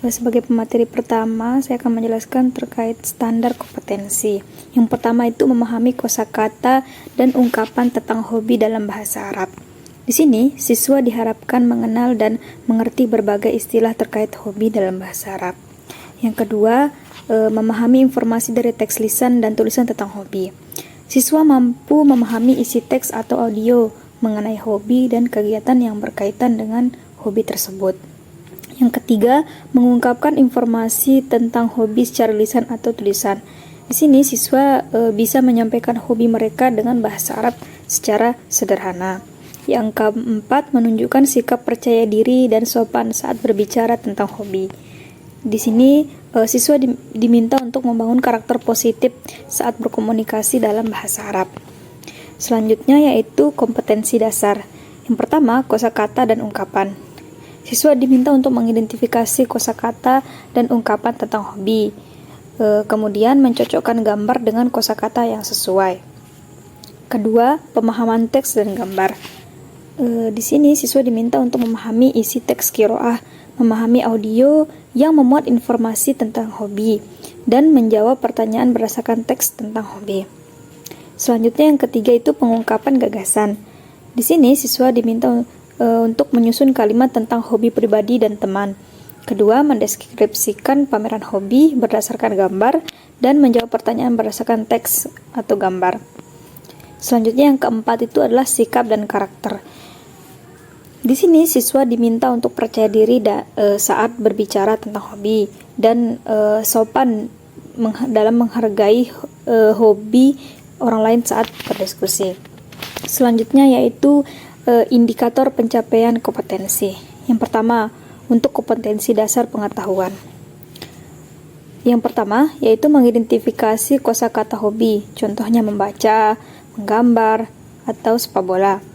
Sebagai pemateri pertama, saya akan menjelaskan terkait standar kompetensi. Yang pertama itu memahami kosakata dan ungkapan tentang hobi dalam bahasa Arab. Di sini, siswa diharapkan mengenal dan mengerti berbagai istilah terkait hobi dalam bahasa Arab. Yang kedua, memahami informasi dari teks lisan dan tulisan tentang hobi. Siswa mampu memahami isi teks atau audio mengenai hobi dan kegiatan yang berkaitan dengan hobi tersebut. Yang ketiga, mengungkapkan informasi tentang hobi secara lisan atau tulisan. Di sini siswa bisa menyampaikan hobi mereka dengan bahasa Arab secara sederhana. Yang keempat, menunjukkan sikap percaya diri dan sopan saat berbicara tentang hobi. Di sini siswa diminta untuk membangun karakter positif saat berkomunikasi dalam bahasa Arab. Selanjutnya yaitu kompetensi dasar. Yang pertama, kosakata dan ungkapan. Siswa diminta untuk mengidentifikasi kosakata dan ungkapan tentang hobi. Kemudian mencocokkan gambar dengan kosakata yang sesuai. Kedua, pemahaman teks dan gambar. Di sini siswa diminta untuk memahami isi teks qiraah, memahami audio yang memuat informasi tentang hobi, dan menjawab pertanyaan berdasarkan teks tentang hobi. Selanjutnya yang ketiga itu pengungkapan gagasan. Di sini siswa diminta untuk menyusun kalimat tentang hobi pribadi dan teman. Kedua, mendeskripsikan pameran hobi berdasarkan gambar dan menjawab pertanyaan berdasarkan teks atau gambar. Selanjutnya yang keempat itu adalah sikap dan karakter. Di sini siswa diminta untuk percaya diri saat berbicara tentang hobi dan sopan dalam menghargai hobi orang lain saat berdiskusi. Selanjutnya yaitu indikator pencapaian kompetensi. Yang pertama, untuk kompetensi dasar pengetahuan. Yang pertama, yaitu mengidentifikasi kosakata hobi, contohnya membaca, menggambar, atau sepak bola.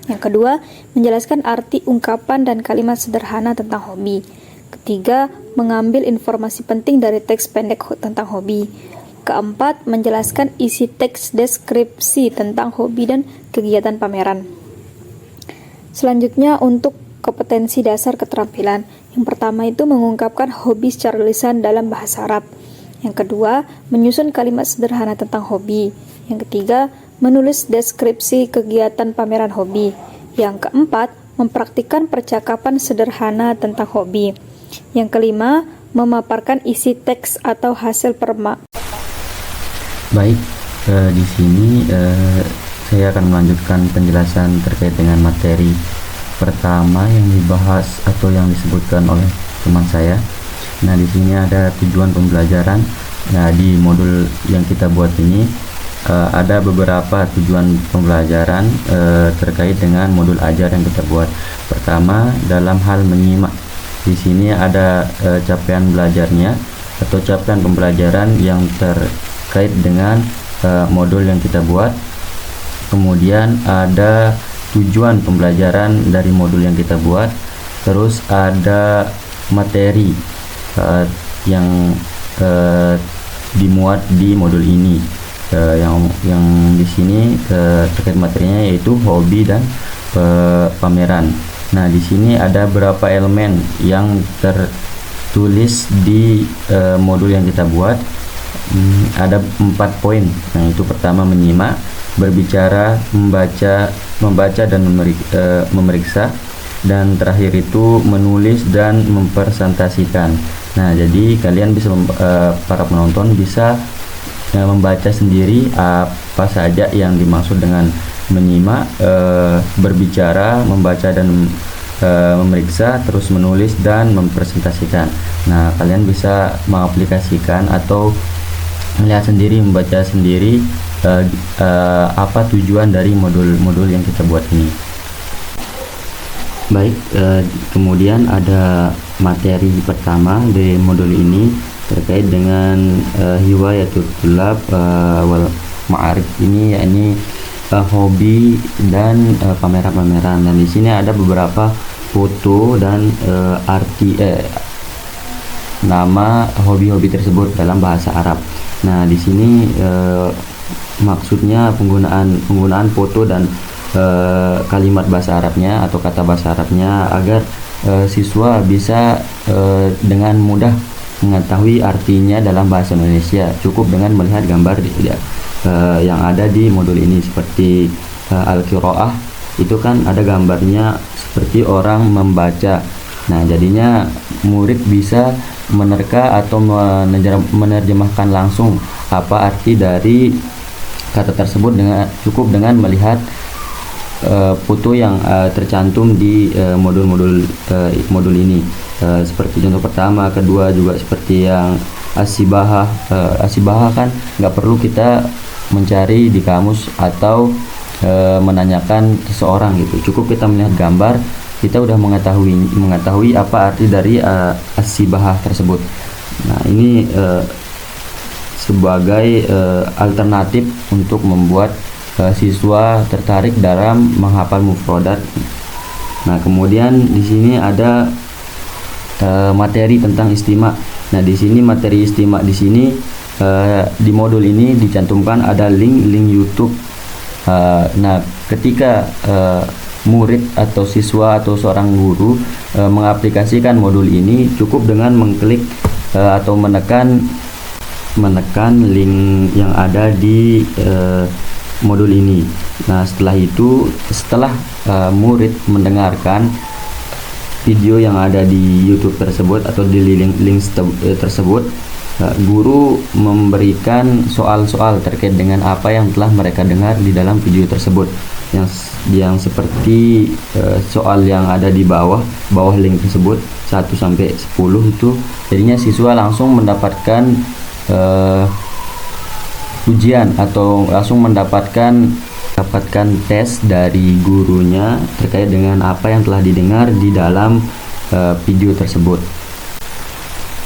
Yang kedua, menjelaskan arti ungkapan dan kalimat sederhana tentang hobi. Ketiga, mengambil informasi penting dari teks pendek tentang hobi. Keempat, menjelaskan isi teks deskripsi tentang hobi dan kegiatan pameran. Selanjutnya untuk kompetensi dasar keterampilan. Yang pertama itu mengungkapkan hobi secara lisan dalam bahasa Arab. Yang kedua, menyusun kalimat sederhana tentang hobi. Yang ketiga, menulis deskripsi kegiatan pameran hobi. Yang keempat, mempraktikkan percakapan sederhana tentang hobi. Yang kelima, memaparkan isi teks atau hasil Baik, di sini saya akan melanjutkan penjelasan terkait dengan materi pertama yang dibahas atau yang disebutkan oleh teman saya. Nah, di sini ada tujuan pembelajaran. Nah, di modul yang kita buat ini ada beberapa tujuan pembelajaran terkait dengan modul ajar yang kita buat. Pertama, dalam hal menyimak. Di sini ada capaian belajarnya atau capaian pembelajaran yang terkait dengan modul yang kita buat. Kemudian ada tujuan pembelajaran dari modul yang kita buat. Terus ada materi yang dimuat di modul ini. Yang di sini terkait materinya yaitu hobi dan pameran. Nah, di sini ada beberapa elemen yang tertulis di modul yang kita buat. Ada 4 poin. Nah, itu pertama menyimak, berbicara, membaca dan memeriksa, dan terakhir itu menulis dan mempresentasikan. Nah, jadi kalian bisa para penonton bisa membaca sendiri apa saja yang dimaksud dengan menyimak, berbicara, membaca dan memeriksa, terus menulis dan mempresentasikan. Nah, kalian bisa mengaplikasikan atau melihat sendiri, membaca sendiri apa tujuan dari modul-modul yang kita buat ini. Baik, kemudian ada materi pertama dari modul ini terkait dengan hiwayatul tulab wal ma'arif ini, yakni hobi dan pameran-pameran. Dan di sini ada beberapa foto dan arti nama hobi-hobi tersebut dalam bahasa Arab. Nah, di sini maksudnya penggunaan foto dan kalimat bahasa Arabnya atau kata bahasa Arabnya agar siswa bisa dengan mudah mengetahui artinya dalam bahasa Indonesia. Cukup dengan melihat gambar yang ada di modul ini, seperti Al-Qiraah itu kan ada gambarnya seperti orang membaca. Nah, jadinya murid bisa menerka atau menerjemahkan langsung apa arti dari kata tersebut cukup dengan melihat foto yang tercantum di modul ini. Seperti contoh pertama, kedua juga seperti yang asibahah. Asibahah kan nggak perlu kita mencari di kamus atau menanyakan seseorang gitu. Cukup kita melihat gambar, kita udah mengetahui apa arti dari asibahah tersebut. Nah, ini sebagai alternatif untuk membuat siswa tertarik dalam menghafal mufradat. Nah, kemudian di sini ada materi tentang istima. Nah, di sini materi istima di sini di modul ini dicantumkan ada link YouTube. Nah, ketika murid atau siswa atau seorang guru mengaplikasikan modul ini, cukup dengan mengklik atau menekan link yang ada di modul ini. Nah, setelah murid mendengarkan video yang ada di YouTube tersebut atau di link tersebut, guru memberikan soal-soal terkait dengan apa yang telah mereka dengar di dalam video tersebut, yang seperti soal yang ada di bawah link tersebut 1 sampai 10 itu. Jadinya siswa langsung mendapatkan ujian atau langsung mendapatkan tes dari gurunya terkait dengan apa yang telah didengar di dalam video tersebut.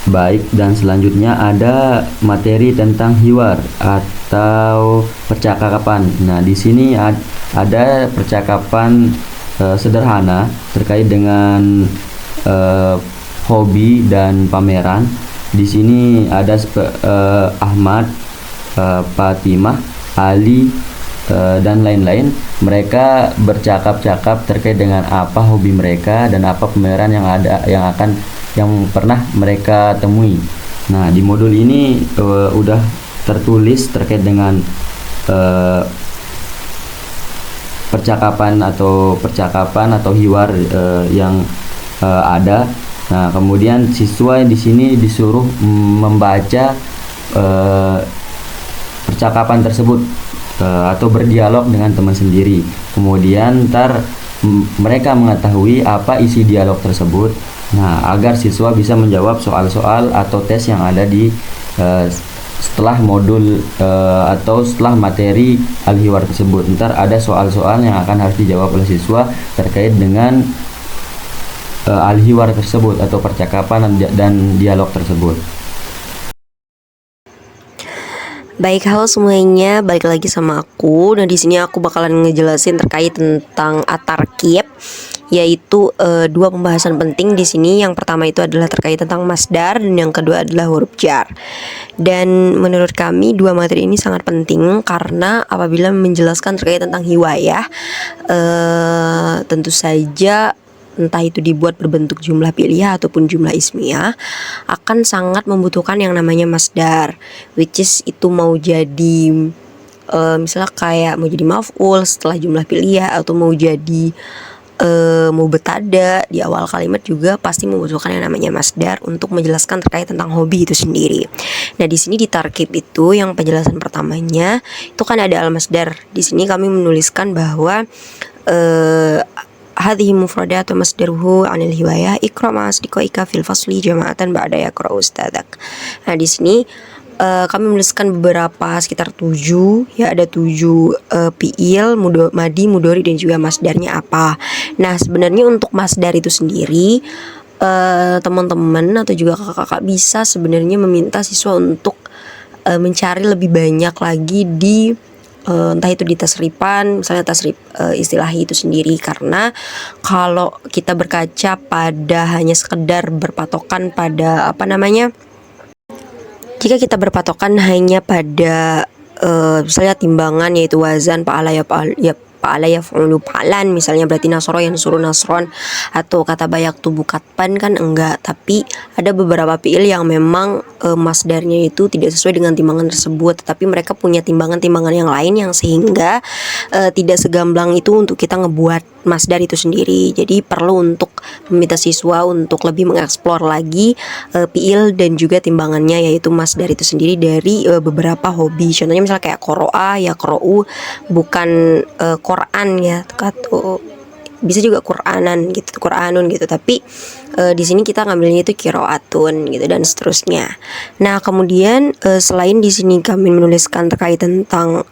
Baik, dan selanjutnya ada materi tentang hiwar atau percakapan. Nah, di sini ada percakapan sederhana terkait dengan hobi dan pameran. Di sini ada Ahmad, Fatimah, Ali, dan lain-lain. Mereka bercakap-cakap terkait dengan apa hobi mereka dan apa pameran yang pernah mereka temui. Nah, di modul ini udah tertulis terkait dengan percakapan atau hiwar yang ada. Nah, kemudian siswa di sini disuruh membaca percakapan tersebut atau berdialog dengan teman sendiri. Kemudian mereka mengetahui apa isi dialog tersebut. Nah, agar siswa bisa menjawab soal-soal atau tes yang ada di setelah modul atau setelah materi al-hiwar tersebut. Ntar ada soal-soal yang akan harus dijawab oleh siswa terkait dengan al-hiwar tersebut atau percakapan dan dialog tersebut. Baik, halo semuanya, balik lagi sama aku. Dan di sini aku bakalan ngejelasin terkait tentang at-tarkib, yaitu dua pembahasan penting di sini. Yang pertama itu adalah terkait tentang masdar dan yang kedua adalah huruf jar. Dan menurut kami dua materi ini sangat penting karena apabila menjelaskan terkait tentang hiwayah, tentu saja entah itu dibuat berbentuk jumlah fi'liyah ataupun jumlah ismiyah, akan sangat membutuhkan yang namanya masdar, which is itu mau jadi misalnya kayak mau jadi maf'ul setelah jumlah fi'liyah, atau mau jadi mubatada di awal kalimat, juga pasti membutuhkan yang namanya masdar untuk menjelaskan terkait tentang hobi itu sendiri. Nah, di sini di tarkib itu yang penjelasan pertamanya itu kan ada al-masdar. Di sini kami menuliskan bahwa hadhihi mufradat wa masdaruhu 'anil hiwayah iqra ma asdiqaika fil fasli jama'atan ba'da yaqra ustadzak. Nah, di sini kami menuliskan beberapa sekitar 7 ya, ada 7 fi'il, madi, mudhari dan juga masdarnya apa. Nah, sebenarnya untuk masdar itu sendiri teman-teman atau juga kakak-kakak bisa sebenarnya meminta siswa untuk mencari lebih banyak lagi di entah itu di tasripan, misalnya tasrif istilahi itu sendiri. Karena kalau kita berkaca pada hanya sekedar berpatokan pada jika kita berpatokan hanya pada misalnya timbangan yaitu wazan, fa'ala, fa'ala yaf'ulu fa'lan, misalnya berarti nasoro yansuru nasron, atau kata bayak tubuh katpan kan enggak. Tapi ada beberapa fiil yang memang masdarnya itu tidak sesuai dengan timbangan tersebut, tetapi mereka punya timbangan-timbangan yang lain yang sehingga tidak segamblang itu untuk kita ngebuat masdar itu sendiri. Jadi perlu untuk meminta siswa untuk lebih mengeksplor lagi fiil dan juga timbangannya, yaitu masdar itu sendiri dari beberapa hobi. Contohnya misalnya kayak qoro'a ya qoro'u, bukan Quran ya, atau bisa juga Quranan gitu, Quranun gitu, tapi di sini kita ngambilnya itu kiroatun gitu dan seterusnya. Nah kemudian selain di sini kami menuliskan terkait tentang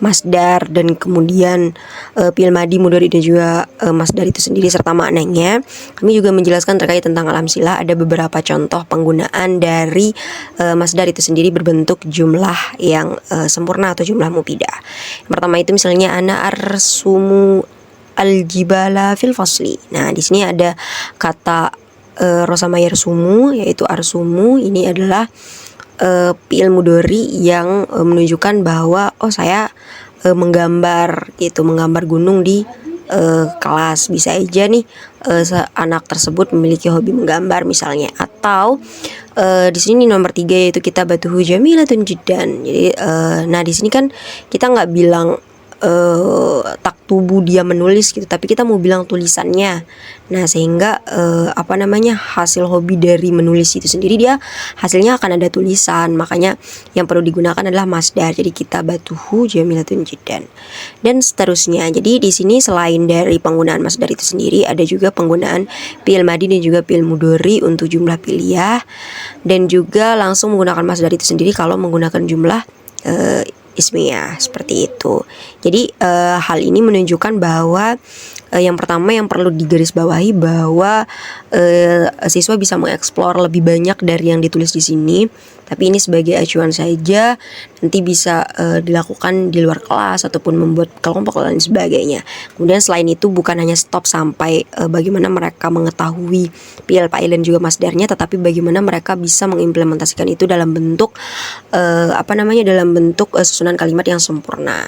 masdar dan kemudian fi'il madi, mudhari dan juga masdar itu sendiri serta maknanya, kami juga menjelaskan terkait tentang al-amsilah. Ada beberapa contoh penggunaan dari masdar itu sendiri berbentuk jumlah yang sempurna atau jumlah mufidah. Yang pertama itu misalnya ana arsumu al-jibala fil fasli. Nah, di sini ada kata rosama yarsumu, yaitu arsumu. Ini adalah fi'il mudhari yang menunjukkan bahwa saya menggambar gitu, menggambar gunung di kelas. Bisa aja nih anak tersebut memiliki hobi menggambar misalnya. Atau di sini nomor 3 yaitu kitabatuhu jamilatun jiddan. Jadi nah di sini kan kita nggak bilang taktubu dia menulis gitu, tapi kita mau bilang tulisannya. Nah sehingga hasil hobi dari menulis itu sendiri, dia hasilnya akan ada tulisan. Makanya yang perlu digunakan adalah masdar. Jadi kitabatuhu jamilatun jiddan dan seterusnya. Jadi di sini selain dari penggunaan masdar itu sendiri, ada juga penggunaan fi'il madi dan juga fi'il mudhari untuk jumlah piliyah, dan juga langsung menggunakan masdar itu sendiri kalau menggunakan jumlah ismiyah seperti itu. Jadi hal ini menunjukkan bahwa yang pertama yang perlu digarisbawahi bahwa siswa bisa mengeksplor lebih banyak dari yang ditulis di sini. Tapi ini sebagai acuan saja, nanti bisa dilakukan di luar kelas ataupun membuat kelompok dan sebagainya. Kemudian selain itu bukan hanya stop sampai bagaimana mereka mengetahui fi'il, fa'il dan juga masdarnya, tetapi bagaimana mereka bisa mengimplementasikan itu dalam bentuk dalam bentuk susunan kalimat yang sempurna.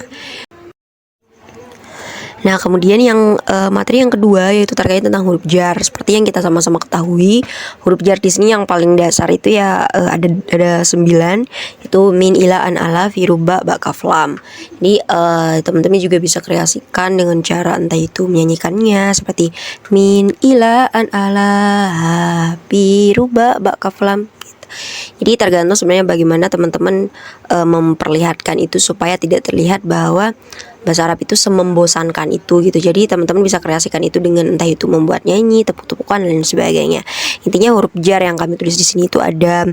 Nah kemudian yang materi yang kedua yaitu terkait tentang huruf jar. Seperti yang kita sama-sama ketahui, huruf jar di sini yang paling dasar itu ya ada 9, itu min, ila, an, ala, fi, ruba, ba, kaf, lam. Jadi teman-teman juga bisa kreasikan dengan cara entah itu menyanyikannya seperti min, ila, an, ala, fi, ruba, ba, kaf, lam. Jadi tergantung sebenarnya bagaimana teman-teman memperlihatkan itu supaya tidak terlihat bahwa bahasa Arab itu semembosankan itu gitu. Jadi teman-teman bisa kreasikan itu dengan entah itu membuat nyanyi, tepuk-tepukan dan sebagainya. Intinya huruf jar yang kami tulis di sini itu ada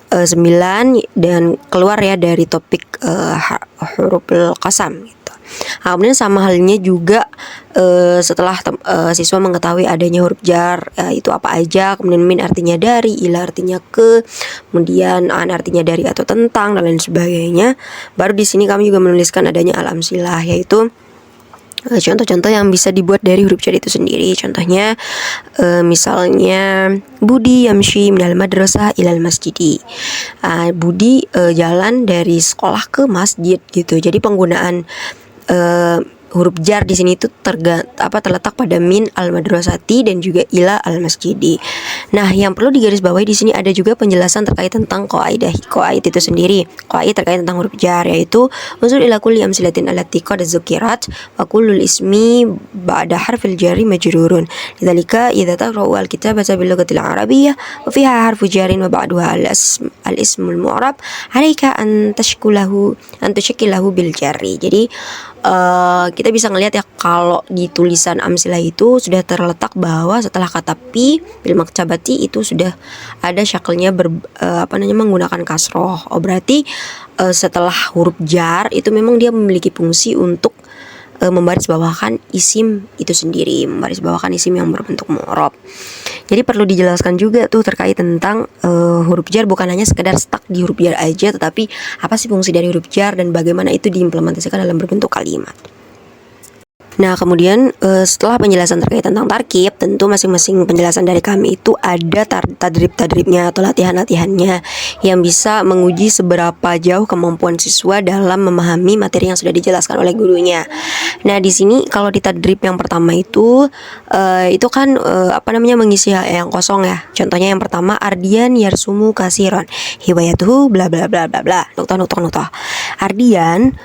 9 dan keluar ya dari topik huruful qasam gitu. Nah, kemudian sama halnya juga setelah siswa mengetahui adanya huruf jar itu apa aja, kemudian min artinya dari, ila artinya ke, kemudian an artinya dari atau tentang dan lain sebagainya, baru di sini kami juga menuliskan adanya al-amsilah, yaitu contoh-contoh yang bisa dibuat dari huruf jar itu sendiri. Contohnya misalnya Budi yamshi minal madrasah ilal masjidi. Budi jalan dari sekolah ke masjid gitu. Jadi penggunaan huruf jar di sini itu terletak pada min al madrasati dan juga ila al masjidi. Nah, yang perlu digarisbawahi di sini ada juga penjelasan terkait tentang qaid itu sendiri. Qaid terkait tentang huruf jar yaitu unsur ila kulli amsilatin allati qad dzukirat wa kullul ismi ba'da harfil jari majrurun. Lidzalika idza taqra'u al kitabata bil lughatil arabiyyah wa fiha harfu jarin wa ba'daha al ismul mu'rab 'alaika an tashkilahu bil jarri. Jadi kita bisa ngelihat ya kalau di tulisan amsilah itu sudah terletak bahwa setelah kata pi bil maktabati itu sudah ada syaklnya menggunakan kasroh. Berarti setelah huruf jar itu memang dia memiliki fungsi untuk membarisbawahkan isim itu sendiri, membarisbawahkan isim yang berbentuk mu'rab. Jadi perlu dijelaskan juga tuh terkait tentang huruf jar, bukan hanya sekedar stuck di huruf jar aja, tetapi apa sih fungsi dari huruf jar dan bagaimana itu diimplementasikan dalam berbentuk kalimat. Nah kemudian setelah penjelasan terkait tentang tarkib, tentu masing-masing penjelasan dari kami itu ada tadrib-tadribnya atau latihan-latihannya. yang bisa menguji seberapa jauh kemampuan siswa dalam memahami materi yang sudah dijelaskan oleh gurunya. Nah, di sini kalau di tadrib yang pertama itu kan mengisi yang kosong ya. Contohnya yang pertama, Ardian yarsumu kasiron hiwayatuhu bla bla bla bla bla. Nuktoh. Ardian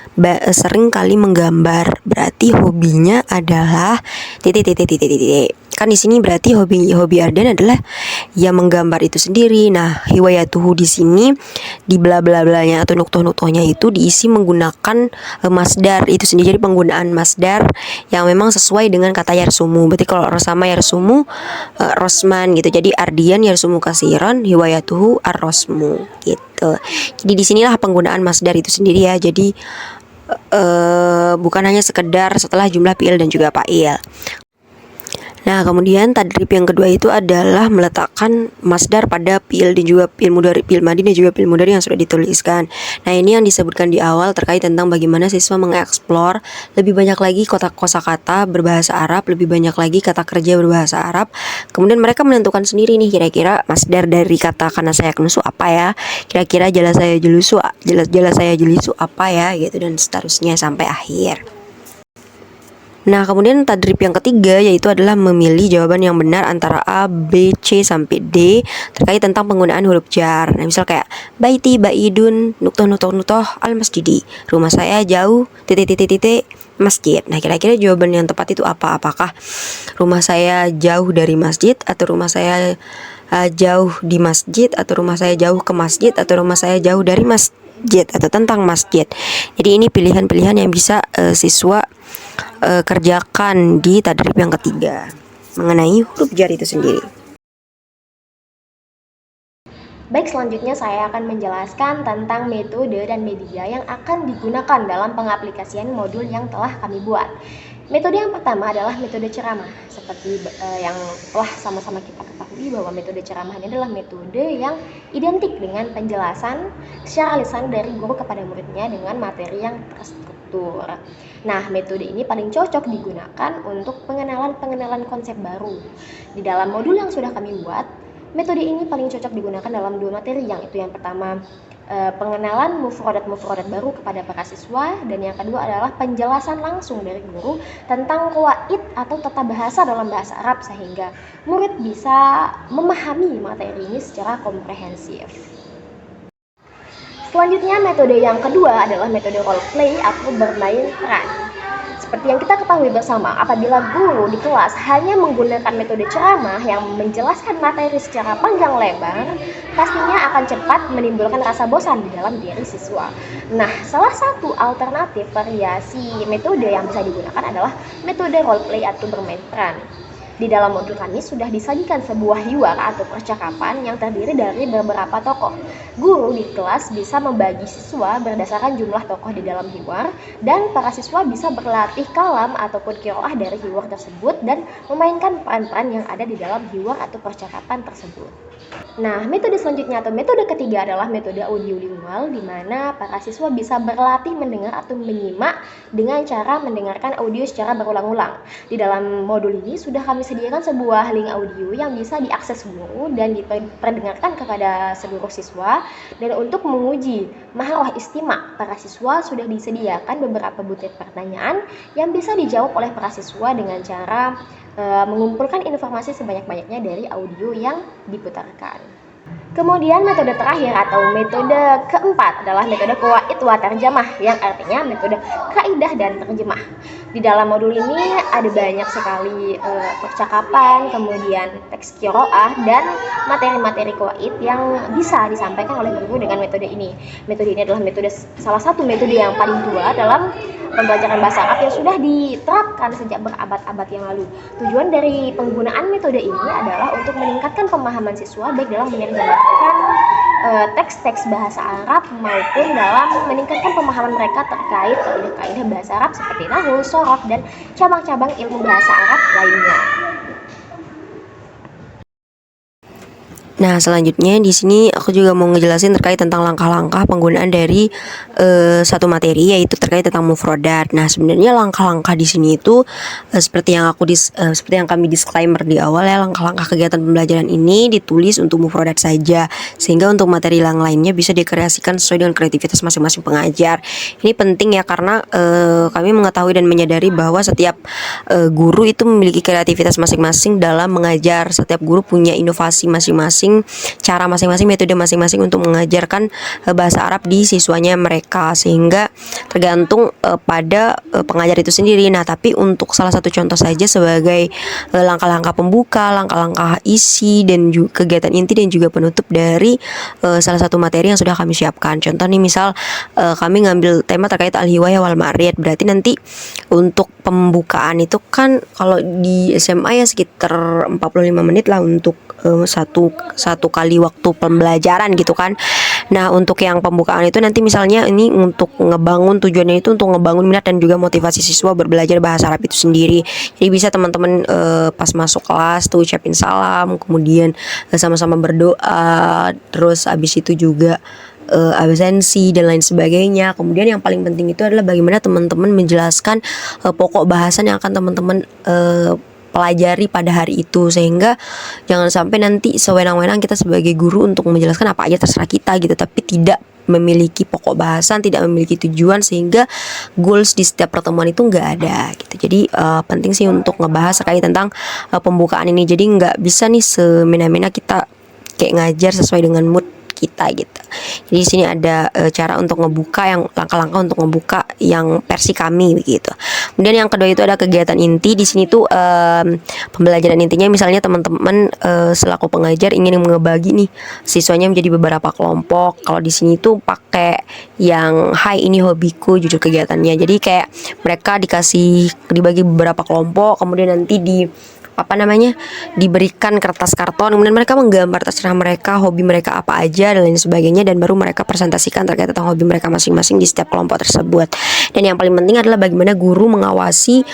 sering kali menggambar, berarti hobinya adalah titik. Kan di sini berarti hobi Ardian adalah ya menggambar itu sendiri. Nah, hiwayatuhu di sini di bla bla blanya atau nuktohnya itu diisi menggunakan masdar itu sendiri. Jadi penggunaan masdar yang memang sesuai dengan kata yarsumu. Berarti kalau sama yarsumu rosman gitu. Jadi Ardian yarsumu kasiran hiwayatuhu ar-rosmu gitu. Jadi disinilah penggunaan masdar itu sendiri ya. Jadi bukan hanya sekedar setelah jumlah fiil dan juga fa'il. Nah, kemudian tadrib yang kedua itu adalah meletakkan masdar pada fiil dan juga fiil mudhari, fiil madhi dan juga fiil mudhari yang sudah dituliskan. Nah, ini yang disebutkan di awal terkait tentang bagaimana siswa mengeksplor lebih banyak lagi kosakata berbahasa Arab, lebih banyak lagi kata kerja berbahasa Arab. Kemudian mereka menentukan sendiri nih kira-kira masdar dari kata kana saya knusu apa ya? Kira-kira jala saya jelisu apa ya gitu, dan seterusnya sampai akhir. Nah, kemudian tadrib yang ketiga yaitu adalah memilih jawaban yang benar antara A, B, C sampai D terkait tentang penggunaan huruf jar. Nah, misal kayak baiti baidun nuktoh al masjidi. Rumah saya jauh titik masjid. Nah, kira-kira jawaban yang tepat itu apa? Apakah rumah saya jauh dari masjid, atau rumah saya jauh di masjid, atau rumah saya jauh ke masjid, atau rumah saya jauh dari masjid, atau tentang masjid. Jadi ini pilihan-pilihan yang bisa siswa kerjakan di tadrib yang ketiga mengenai huruf jar itu sendiri. Baik, selanjutnya saya akan menjelaskan tentang metode dan media yang akan digunakan dalam pengaplikasian modul yang telah kami buat. Metode yang pertama adalah metode ceramah. Seperti yang telah sama-sama kita ketahui bahwa metode ceramah ini adalah metode yang identik dengan penjelasan secara lisan dari guru kepada muridnya dengan materi yang terstruktur. Nah, metode ini paling cocok digunakan untuk pengenalan konsep baru. Di dalam modul yang sudah kami buat, metode ini paling cocok digunakan dalam dua materi, yang itu yang pertama pengenalan mufradat baru kepada para siswa, dan yang kedua adalah penjelasan langsung dari guru tentang qawaid atau tata bahasa dalam bahasa Arab sehingga murid bisa memahami materi ini secara komprehensif. Selanjutnya, metode yang kedua adalah metode role play atau bermain peran. Seperti yang kita ketahui bersama, apabila guru di kelas hanya menggunakan metode ceramah yang menjelaskan materi secara panjang lebar, pastinya akan cepat menimbulkan rasa bosan di dalam diri siswa. Nah, salah satu alternatif variasi metode yang bisa digunakan adalah metode role play atau bermain peran. Di dalam modul kami sudah disajikan sebuah hiwar atau percakapan yang terdiri dari beberapa tokoh. Guru di kelas bisa membagi siswa berdasarkan jumlah tokoh di dalam hiwar, dan para siswa bisa berlatih kalam ataupun qiraah dari hiwar tersebut dan memainkan peran-peran yang ada di dalam hiwar atau percakapan tersebut. Nah, metode selanjutnya atau metode ketiga adalah metode audiolingual, di mana para siswa bisa berlatih mendengar atau menyimak dengan cara mendengarkan audio secara berulang-ulang. Di dalam modul ini sudah kami sediakan sebuah link audio yang bisa diakses guru dan diperdengarkan kepada seluruh siswa. Dan untuk menguji maharah istimak para siswa sudah disediakan beberapa butir pertanyaan yang bisa dijawab oleh para siswa dengan cara mengumpulkan informasi sebanyak-banyaknya dari audio yang diputarkan. Kemudian metode terakhir atau metode keempat adalah metode qawaid wa tarjamah, yang artinya metode kaidah dan terjemah. Di dalam modul ini ada banyak sekali percakapan, kemudian teks qiraah dan materi-materi qawaid yang bisa disampaikan oleh guru dengan metode ini. Metode ini adalah salah satu metode yang paling tua dalam pembelajaran bahasa Arab yang sudah diterapkan sejak berabad-abad yang lalu. Tujuan dari penggunaan metode ini adalah untuk meningkatkan pemahaman siswa baik dalam menerjemahkan teks-teks bahasa Arab maupun dalam meningkatkan pemahaman mereka terkait kaidah-kaidah bahasa Arab seperti nahwu, shorof, dan cabang-cabang ilmu bahasa Arab lainnya. Nah, selanjutnya di sini aku juga mau ngejelasin terkait tentang langkah-langkah penggunaan dari satu materi, yaitu terkait tentang mufrodat. Nah, sebenarnya langkah-langkah di sini itu seperti yang kami disclaimer di awal ya, langkah-langkah kegiatan pembelajaran ini ditulis untuk mufrodat saja, sehingga untuk materi yang lainnya bisa dikreasikan sesuai dengan kreativitas masing-masing pengajar. Ini penting ya, karena kami mengetahui dan menyadari bahwa setiap guru itu memiliki kreativitas masing-masing dalam mengajar. Setiap guru punya inovasi masing-masing, cara masing-masing, metode masing-masing untuk mengajarkan bahasa Arab di siswanya mereka, sehingga tergantung pada pengajar itu sendiri. Nah, tapi untuk salah satu contoh saja sebagai langkah-langkah pembuka, langkah-langkah isi dan juga kegiatan inti dan juga penutup dari salah satu materi yang sudah kami siapkan. Contoh nih, misal kami ngambil tema terkait al-hiwayah wal ma'riyat. Berarti nanti untuk pembukaan itu kan kalau di SMA ya sekitar 45 menit lah untuk satu kali waktu pembelajaran gitu kan. Nah, untuk yang pembukaan itu nanti misalnya ini untuk ngebangun, tujuannya itu untuk ngebangun minat dan juga motivasi siswa berbelajar bahasa Arab itu sendiri. Jadi bisa teman-teman pas masuk kelas tuh ucapin salam, kemudian sama-sama berdoa, terus abis itu juga absensi dan lain sebagainya. Kemudian yang paling penting itu adalah bagaimana teman-teman menjelaskan pokok bahasan yang akan teman-teman pelajari pada hari itu, sehingga jangan sampai nanti sewenang-wenang kita sebagai guru untuk menjelaskan apa aja terserah kita gitu, tapi tidak memiliki pokok bahasan, tidak memiliki tujuan, sehingga goals di setiap pertemuan itu nggak ada gitu. Jadi penting sih untuk ngebahas terkait tentang pembukaan ini. Jadi nggak bisa nih semena-mena kita kayak ngajar sesuai dengan mood kita gitu. Jadi di sini ada cara untuk ngebuka, yang langkah-langkah untuk ngebuka yang versi kami begitu. Kemudian yang kedua itu ada kegiatan inti. Di sini tuh pembelajaran intinya misalnya teman-teman selaku pengajar ingin ngebagi nih siswanya menjadi beberapa kelompok. Kalau di sini tuh pakai yang hai ini hobiku judul kegiatannya. Jadi kayak mereka dibagi beberapa kelompok, kemudian nanti diberikan kertas karton, kemudian mereka menggambar terserah mereka hobi mereka apa aja dan lain sebagainya, dan baru mereka presentasikan terkait tentang hobi mereka masing-masing di setiap kelompok tersebut. Dan yang paling penting adalah bagaimana guru mengawasi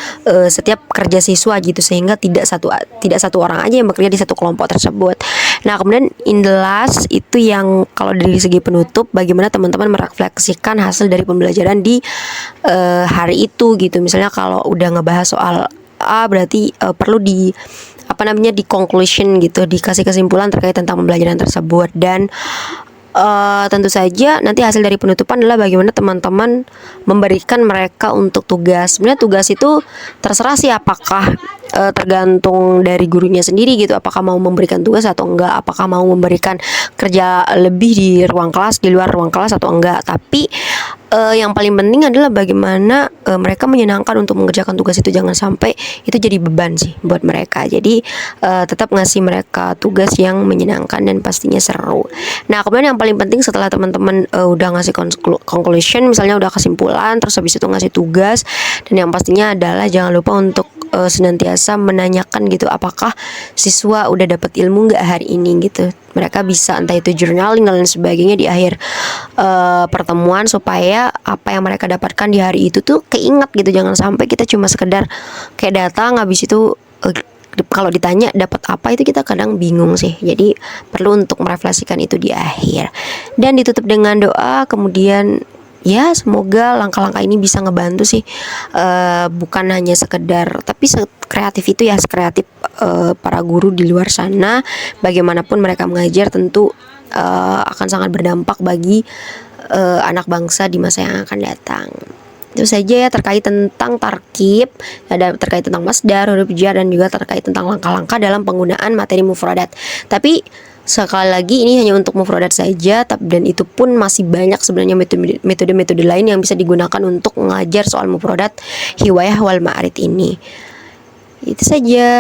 setiap kerja siswa gitu, sehingga tidak satu orang aja yang bekerja di satu kelompok tersebut. Nah, kemudian in the last itu yang kalau dari segi penutup, bagaimana teman-teman merefleksikan hasil dari pembelajaran di hari itu gitu. Misalnya kalau udah ngebahas soal A, berarti perlu di conclusion gitu, dikasih kesimpulan terkait tentang pembelajaran tersebut. Dan tentu saja nanti hasil dari penutupan adalah bagaimana teman-teman memberikan mereka untuk tugas. Sebenarnya tugas itu terserah sih, apakah tergantung dari gurunya sendiri gitu, apakah mau memberikan tugas atau enggak, apakah mau memberikan kerja lebih di ruang kelas, di luar ruang kelas atau enggak. Tapi yang paling penting adalah bagaimana mereka menyenangkan untuk mengerjakan tugas itu. Jangan sampai itu jadi beban sih buat mereka. Jadi tetap ngasih mereka tugas yang menyenangkan dan pastinya seru. Nah, kemudian yang paling penting setelah teman-teman udah ngasih conclusion, misalnya udah kesimpulan, terus habis itu ngasih tugas, dan yang pastinya adalah jangan lupa untuk senantiasa menanyakan gitu, apakah siswa udah dapat ilmu nggak hari ini gitu. Mereka bisa entah itu journaling dan lain sebagainya di akhir pertemuan, supaya apa yang mereka dapatkan di hari itu tuh keingat gitu. Jangan sampai kita cuma sekedar kayak datang habis itu kalau ditanya dapat apa itu kita kadang bingung sih. Jadi perlu untuk merefleksikan itu di akhir. Dan ditutup dengan doa. Kemudian ya semoga langkah-langkah ini bisa ngebantu sih, bukan hanya sekedar, tapi kreatif itu ya, kreatif para guru di luar sana. Bagaimanapun mereka mengajar tentu akan sangat berdampak bagi anak bangsa di masa yang akan datang. Itu saja ya terkait tentang tarkib, ada terkait tentang masdar, huruf jar, dan juga terkait tentang langkah-langkah dalam penggunaan materi mufradat. Tapi sekali lagi ini hanya untuk mufradat saja, dan itu pun masih banyak sebenarnya metode-metode lain yang bisa digunakan untuk mengajar soal mufradat hiwayah wal ma'rif ini. Itu saja.